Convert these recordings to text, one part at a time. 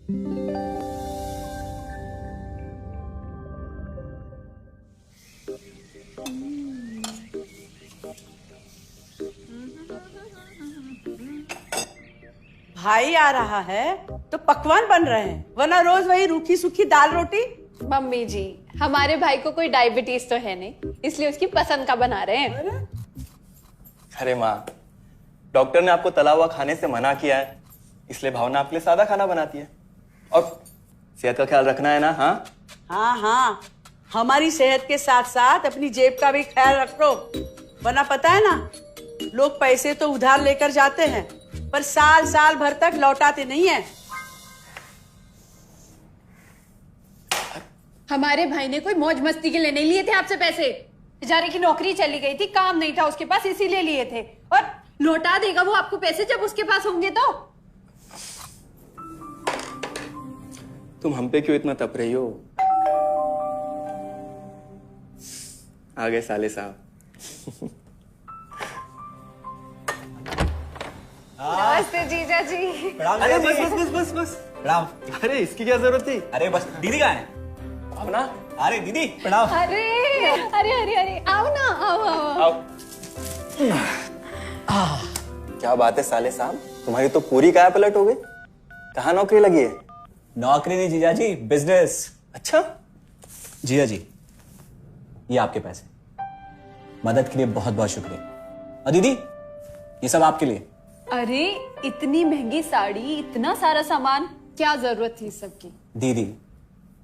भाई आ रहा है तो पकवान बन रहे हैं, वरना रोज वही रूखी सूखी दाल रोटी। मम्मी जी, हमारे भाई को कोई डायबिटीज तो है नहीं, इसलिए उसकी पसंद का बना रहे हैं। अरे माँ, डॉक्टर ने आपको तला हुआ खाने से मना किया है, इसलिए भावना आपके लिए सादा खाना बनाती है। और सेहत का ख्याल रखना है ना। हाँ हाँ हाँ, हमारी सेहत के साथ साथ अपनी जेब का भी ख्याल रखो, वरना पता है ना, लोग पैसे तो उधार लेकर जाते हैं पर साल साल भर तक लौटाते नहीं है। हमारे भाई ने कोई मौज मस्ती के लिए नहीं लिए थे आपसे पैसे। बेचारे की नौकरी चली गई थी, काम नहीं था उसके पास, इसीलिए लिए थे। और लौटा देगा वो आपको पैसे जब उसके पास होंगे तो। तुम हम पे क्यों इतना तप रही हो? आ गए साले साहब। नमस्ते जीजा जी। अरे बस बस बस बस बस प्रणाम। अरे इसकी क्या जरूरत थी? अरे बस दीदी कहाँ है? भावना, अरे दीदी प्रणाम। अरे अरे अरे अरे आओ ना, आओ आओ। क्या बात है साले साहब, तुम्हारी तो पूरी काया पलट हो गई। कहाँ नौकरी लगी है? नौकरी नहीं जीजा जी, बिजनेस। अच्छा जीजा जी, ये आपके पैसे, मदद के लिए बहुत बहुत शुक्रिया। और दीदी, ये सब आपके लिए। अरे इतनी महंगी साड़ी, इतना सारा सामान, क्या जरूरत थी सबकी? दीदी,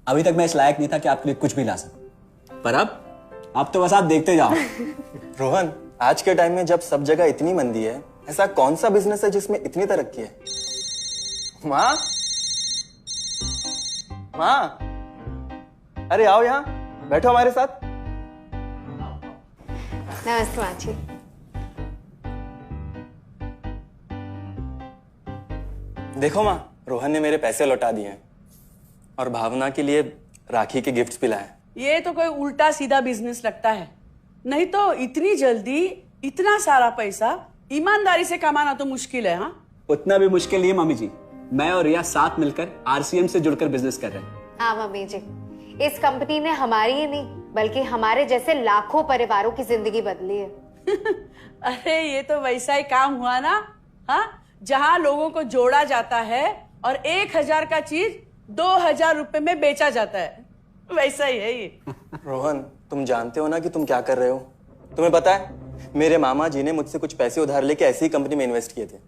अभी तक मैं इस लायक नहीं था कि आपके लिए कुछ भी ला सकूं, पर अब तो बस आप देखते जाओ। रोहन, आज के टाइम में जब सब जगह इतनी मंदी है, ऐसा कौन सा बिजनेस है जिसमें इतनी तरक्की है? माँ, माँ, अरे आओ यहाँ बैठो हमारे साथ। नमस्ते माँ जी। देखो माँ, रोहन ने मेरे पैसे लौटा दिए हैं और भावना के लिए राखी के गिफ्ट्स भी लाए। ये तो कोई उल्टा सीधा बिजनेस लगता है, नहीं तो इतनी जल्दी इतना सारा पैसा ईमानदारी से कमाना तो मुश्किल है। हाँ, उतना भी मुश्किल नहीं है मम्मी जी। मैं और रिया साथ मिलकर आरसीएम से जुड़कर बिजनेस कर रहे हैं। हाँ मम्मी जी, इस कंपनी ने हमारी ही नहीं बल्कि हमारे जैसे लाखों परिवारों की जिंदगी बदली है। अरे ये तो वैसा ही काम हुआ ना, हाँ, जहाँ लोगों को जोड़ा जाता है और 1000 का चीज 2000 रुपए में बेचा जाता है, वैसा ही है ये। रोहन, तुम जानते हो ना कि तुम क्या कर रहे हो? तुम्हें पता है, मेरे मामा जी ने मुझसे कुछ पैसे उधार लेके ऐसी ही कंपनी में इन्वेस्ट किए थे।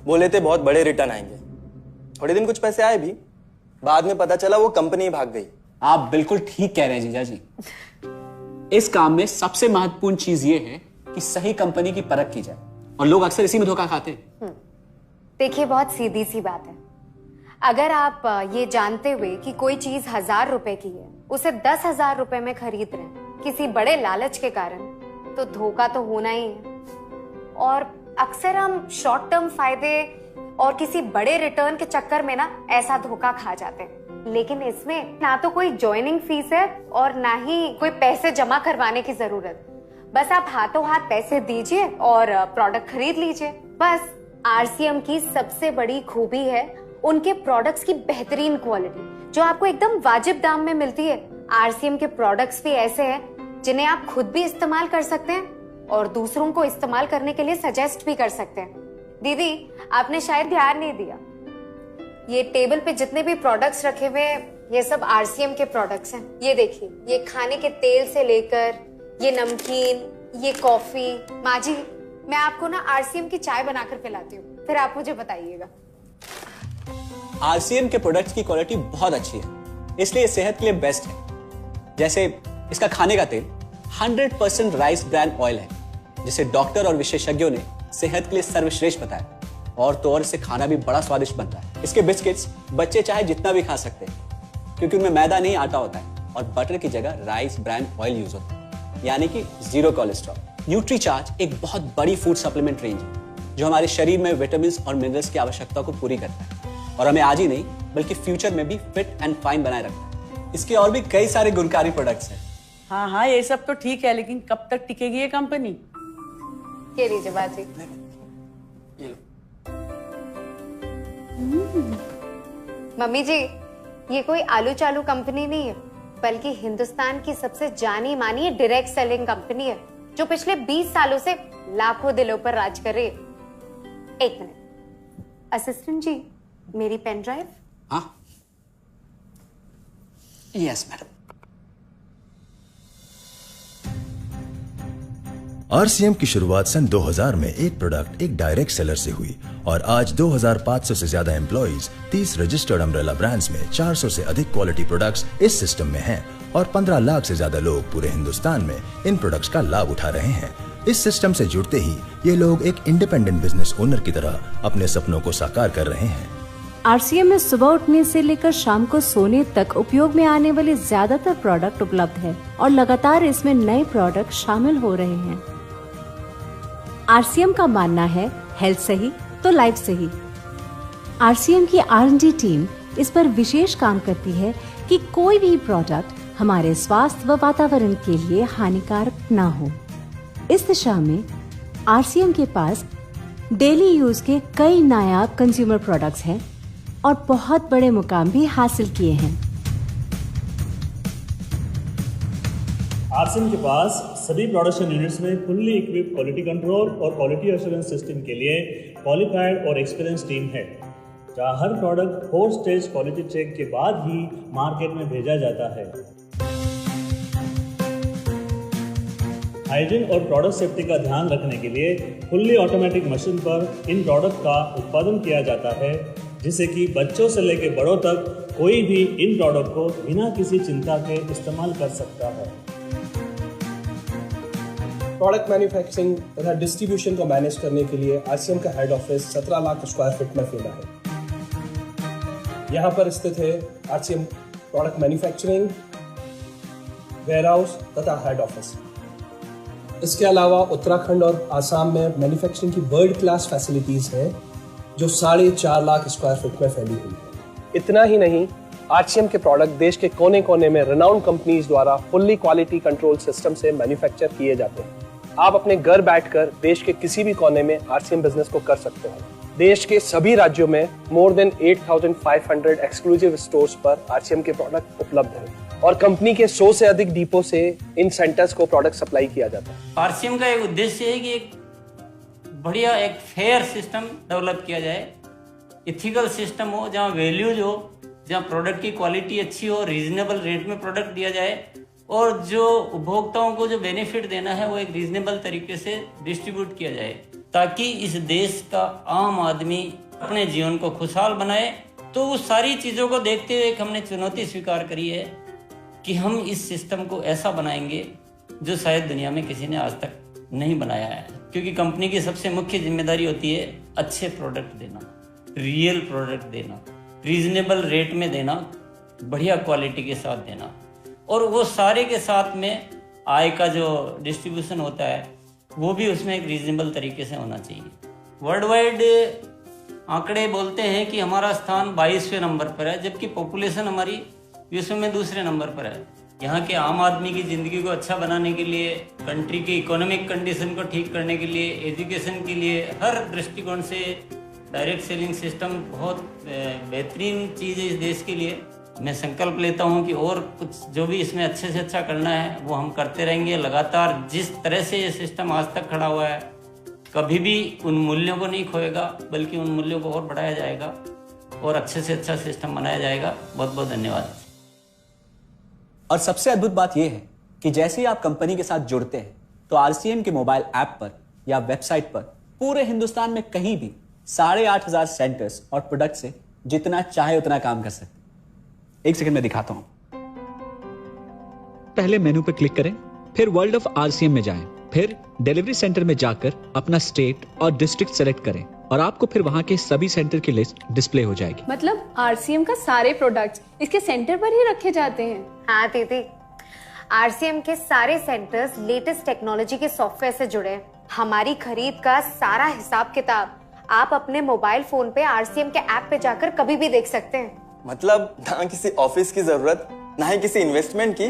बोले थे बहुत बड़े रिटर्न आएंगे। थोड़े दिन कुछ पैसे आए भी, बाद में पता चला वो कंपनी ही भाग गई। आप बिल्कुल ठीक कह रहे हैं जीजा जी। इस काम में सबसे महत्वपूर्ण चीज ये है कि सही कंपनी की परख की जाए, और लोग अक्सर इसी में धोखा खाते हैं। देखिए, बहुत सीधी सी बात है। अगर आप ये जानते हुए कि कोई चीज 1000 रुपए की है, उसे 10,000 रुपए में खरीद रहे हैं किसी बड़े लालच के कारण, तो धोखा तो होना ही है। और अक्सर हम शॉर्ट टर्म फायदे और किसी बड़े रिटर्न के चक्कर में ना ऐसा धोखा खा जाते हैं। लेकिन इसमें ना तो कोई ज्वाइनिंग फीस है और ना ही कोई पैसे जमा करवाने की जरूरत। बस आप हाथों हाथ पैसे दीजिए और प्रोडक्ट खरीद लीजिए। बस आरसीएम की सबसे बड़ी खूबी है उनके प्रोडक्ट्स की बेहतरीन क्वालिटी, जो आपको एकदम वाजिब दाम में मिलती है। आरसीएम के प्रोडक्ट्स भी ऐसे हैं जिन्हें आप खुद भी इस्तेमाल कर सकते हैं और दूसरों को इस्तेमाल करने के लिए सजेस्ट भी कर सकते हैं। दीदी, आपने शायद ध्यान नहीं दिया, ये टेबल पे जितने भी प्रोडक्ट्स रखे हुए हैं, ये सब आरसीएम के प्रोडक्ट्स हैं। ये देखिए, ये खाने के तेल से लेकर ये नमकीन, ये कॉफी। माँ जी, मैं आपको ना आरसीएम की चाय बनाकर पिलाती हूँ, फिर आप मुझे बताइएगा। आरसीएम के प्रोडक्ट्स की क्वालिटी बहुत अच्छी है, इसलिए सेहत के लिए बेस्ट है। जैसे इसका खाने का तेल 100% राइस ब्रांड ऑयल है, जिसे डॉक्टर और विशेषज्ञों ने सेहत के लिए सर्वश्रेष्ठ बताया। और तो और इसे खाना भी बड़ा स्वादिष्ट बनता है। इसके बिस्किट्स बच्चे चाहे जितना भी खा सकते हैं, क्योंकि उनमें मैदा नहीं आटा होता है और बटर की जगह राइस ब्रांड ऑयल यूज होता है, यानी कि 0 कोलेस्ट्रॉल। न्यूट्रीचार्ज एक बहुत बड़ी फूड सप्लीमेंट रेंज है, जो हमारे शरीर में विटामिन और मिनरल्स की आवश्यकता को पूरी करता है और हमें आज ही नहीं बल्कि फ्यूचर में भी फिट एंड फाइन बनाए रखता है। इसके और भी कई सारे गुणकारी प्रोडक्ट्स हैं। हाँ हाँ, ये सब तो ठीक है, लेकिन कब तक टिकेगी ये कंपनी? ये लीजिए बाजी। मम्मी जी, ये कोई आलू चालू कंपनी नहीं है, बल्कि हिंदुस्तान की सबसे जानी मानी डायरेक्ट सेलिंग कंपनी है, जो पिछले 20 सालों से लाखों दिलों पर राज कर रही है। एक मिनट असिस्टेंट जी, मेरी पेन ड्राइव। हाँ, यस मैडम। आरसीएम की शुरुआत सन 2000 में एक प्रोडक्ट एक डायरेक्ट सेलर से हुई और आज 2500 से ज्यादा एम्प्लॉइज, 30 रजिस्टर्ड अम्ब्रेला ब्रांड्स में 400 से अधिक क्वालिटी प्रोडक्ट्स इस सिस्टम में हैं और 15 लाख से ज्यादा लोग पूरे हिंदुस्तान में इन प्रोडक्ट्स का लाभ उठा रहे हैं। इस सिस्टम से जुड़ते ही ये लोग एक इंडिपेंडेंट बिजनेस ओनर की तरह अपने सपनों को साकार कर रहे हैं। आरसीएम में सुबह उठने से लेकर शाम को सोने तक उपयोग में आने वाले ज्यादातर प्रोडक्ट उपलब्ध है और लगातार इसमें नए प्रोडक्ट शामिल हो रहे हैं। आरसीएम का मानना है हेल्थ सही तो लाइफ सही। आरसीएम की R&D टीम इस पर विशेष काम करती है कि कोई भी प्रोडक्ट हमारे स्वास्थ्य व वातावरण के लिए हानिकारक ना हो। इस दिशा में आरसीएम के पास डेली यूज के कई नायाब कंज्यूमर प्रोडक्ट्स हैं और बहुत बड़े मुकाम भी हासिल किए हैं। आरसीएम के पास सभी प्रोडक्शन यूनिट्स में फुल्ली इक्विप्ड क्वालिटी कंट्रोल और क्वालिटी एश्योरेंस सिस्टम के लिए क्वालिफाइड और एक्सपीरियंस टीम है, जहां हर प्रोडक्ट 4 स्टेज क्वालिटी चेक के बाद ही मार्केट में भेजा जाता है। हाइजीन और प्रोडक्ट सेफ्टी का ध्यान रखने के लिए फुल्ली ऑटोमेटिक मशीन पर इन प्रोडक्ट का उत्पादन किया जाता है, जिससे कि बच्चों से लेकर बड़ों तक कोई भी इन प्रोडक्ट को बिना किसी चिंता के इस्तेमाल कर सकता है। प्रोडक्ट मैन्युफैक्चरिंग तथा डिस्ट्रीब्यूशन को मैनेज करने के लिए आरसीएम का head office 17 lakh square feet में फैला है। यहाँ पर स्थित है आरसीएम प्रोडक्ट मैन्युफैक्चरिंग, वेयरहाउस तथा हेड ऑफिस। इसके अलावा उत्तराखंड और आसाम में मैन्युफैक्चरिंग की वर्ल्ड क्लास फैसिलिटीज हैं, जो 4.5 लाख स्क्वायर फीट में फैली हुई है। इतना ही नहीं, आरसीएम के प्रोडक्ट देश के कोने कोने में रेनाउंड कंपनीज द्वारा फुल्ली क्वालिटी कंट्रोल सिस्टम से मैन्युफैक्चर किए जाते हैं। आप अपने घर बैठकर देश के किसी भी कोने में आरसीएम बिजनेस को कर सकते हैं। देश के सभी राज्यों में मोर देन 8,500 एक्सक्लूसिव स्टोर्स पर आरसीएम के प्रोडक्ट उपलब्ध हैं और कंपनी के 100 से अधिक डिपो से इन सेंटर्स को प्रोडक्ट सप्लाई किया जाता है। आरसीएम का एक उद्देश्य है कि एक बढ़िया एक फेयर सिस्टम डेवलप किया जाए, इथिकल सिस्टम हो, जहाँ वैल्यूज हो, जहाँ प्रोडक्ट की क्वालिटी अच्छी हो, रीजनेबल रेट में प्रोडक्ट दिया जाए और जो उपभोक्ताओं को जो बेनिफिट देना है वो एक रीजनेबल तरीके से डिस्ट्रीब्यूट किया जाए, ताकि इस देश का आम आदमी अपने जीवन को खुशहाल बनाए। तो उस सारी चीज़ों को देखते हुए एक हमने चुनौती स्वीकार करी है कि हम इस सिस्टम को ऐसा बनाएंगे जो शायद दुनिया में किसी ने आज तक नहीं बनाया है, क्योंकि कंपनी की सबसे मुख्य जिम्मेदारी होती है अच्छे प्रोडक्ट देना, रियल प्रोडक्ट देना, रीजनेबल रेट में देना, बढ़िया क्वालिटी के साथ देना, और वो सारे के साथ में आय का जो डिस्ट्रीब्यूशन होता है वो भी उसमें एक रीजनेबल तरीके से होना चाहिए। वर्ल्ड वाइड आंकड़े बोलते हैं कि हमारा स्थान 22वें नंबर पर है, जबकि पॉपुलेशन हमारी विश्व में दूसरे नंबर पर है। यहाँ के आम आदमी की ज़िंदगी को अच्छा बनाने के लिए, कंट्री की इकोनॉमिक कंडीशन को ठीक करने के लिए, एजुकेशन के लिए, हर दृष्टिकोण से डायरेक्ट सेलिंग सिस्टम बहुत बेहतरीन चीज़ है इस देश के लिए। मैं संकल्प लेता हूं कि और कुछ जो भी इसमें अच्छे से अच्छा करना है वो हम करते रहेंगे लगातार। जिस तरह से ये सिस्टम आज तक खड़ा हुआ है, कभी भी उन मूल्यों को नहीं खोएगा, बल्कि उन मूल्यों को और बढ़ाया जाएगा और अच्छे से अच्छा सिस्टम बनाया जाएगा। बहुत बहुत धन्यवाद। और सबसे अद्भुत बात यह है कि जैसे ही आप कंपनी के साथ जुड़ते हैं तो आरसीएम के मोबाइल ऐप पर या वेबसाइट पर पूरे हिंदुस्तान में कहीं भी 8,500 सेंटर्स और प्रोडक्ट से जितना चाहे उतना काम कर सकते। एक सेकंड में दिखाता हूं। पहले मेनू पर क्लिक करें, फिर वर्ल्ड ऑफ आरसीएम में जाएं, फिर डिलीवरी सेंटर में जाकर अपना स्टेट और डिस्ट्रिक्ट सेलेक्ट करें और आपको फिर वहां के सभी सेंटर की लिस्ट डिस्प्ले हो जाएगी। मतलब आरसीएम का सारे प्रोडक्ट्स इसके सेंटर पर ही रखे जाते हैं? हाँ दीदी, आरसीएम के सारे सेंटर्स लेटेस्ट टेक्नोलॉजी के सॉफ्टवेयर से जुड़े हैं। हमारी खरीद का सारा हिसाब किताब आप अपने मोबाइल फोन पे आरसीएम के ऐप पे जाकर कभी भी देख सकते हैं। मतलब ना किसी ऑफिस की जरूरत, ना ही किसी इन्वेस्टमेंट की,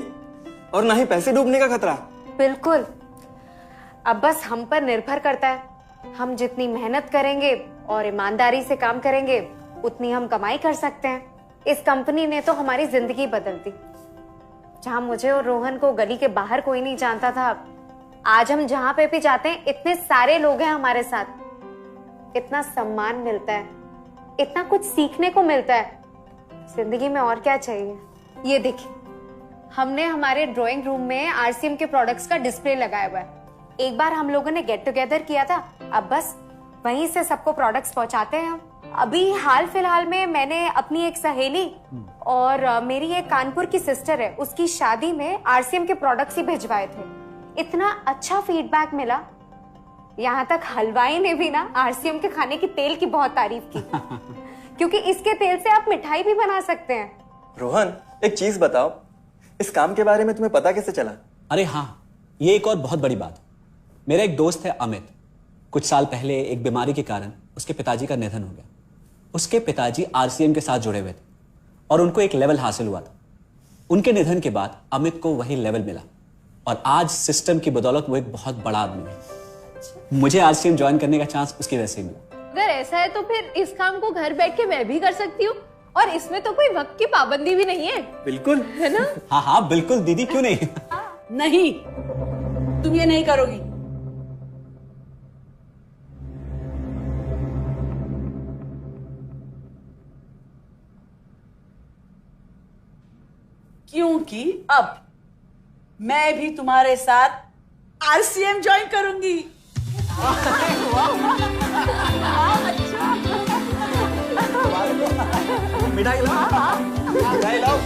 और ना ही पैसे डूबने का खतरा। बिल्कुल। अब बस हम पर निर्भर करता है, हम जितनी मेहनत करेंगे और ईमानदारी से काम करेंगे उतनी हम कमाई कर सकते हैं। इस कंपनी ने तो हमारी जिंदगी बदल दी। जहां मुझे और रोहन को गली के बाहर कोई नहीं जानता था, आज हम जहां पे भी जाते हैं इतने सारे लोग हैं हमारे साथ। इतना सम्मान मिलता है, इतना कुछ सीखने को मिलता है। जिंदगी में और क्या चाहिए। ये देखिए, हमने हमारे ड्राइंग रूम में आरसीएम के प्रोडक्ट्स का डिस्प्ले लगाया हुआ है। एक बार हम लोगों ने गेट टुगेदर किया था, अब बस वहीं से सबको प्रोडक्ट्स पहुंचाते हैं हम। अभी हाल फिलहाल में मैंने अपनी एक सहेली और मेरी एक कानपुर की सिस्टर है, उसकी शादी में आरसीएम के प्रोडक्ट्स ही भिजवाए थे। इतना अच्छा फीडबैक मिला, यहाँ तक हलवाई ने भी ना आरसीएम के खाने की तेल की बहुत तारीफ की क्योंकि इसके तेल से आप मिठाई भी बना सकते हैं। रोहन, एक चीज बताओ, इस काम के बारे में तुम्हें पता कैसे चला? अरे हाँ, ये एक और बहुत बड़ी बात। मेरा एक दोस्त है अमित, कुछ साल पहले एक बीमारी के कारण उसके पिताजी का निधन हो गया। उसके पिताजी आरसीएम के साथ जुड़े हुए थे और उनको एक लेवल हासिल हुआ था। उनके निधन के बाद अमित को वही लेवल मिला और आज सिस्टम की बदौलत वो एक बहुत बड़ा आदमी है। मुझे आरसीएम ज्वाइन करने का चांस उसकी वजह से मिला। अगर ऐसा है तो फिर इस काम को घर बैठ के मैं भी कर सकती हूँ, और इसमें तो कोई वक्त की पाबंदी भी नहीं है। बिल्कुल, है ना? हाँ हाँ बिल्कुल दीदी, क्यों नहीं। नहीं, तुम ये नहीं करोगी। क्योंकि अब मैं भी तुम्हारे साथ आरसीएम ज्वाइन करूंगी। मिठाई लाओ, मिठाई लाओ।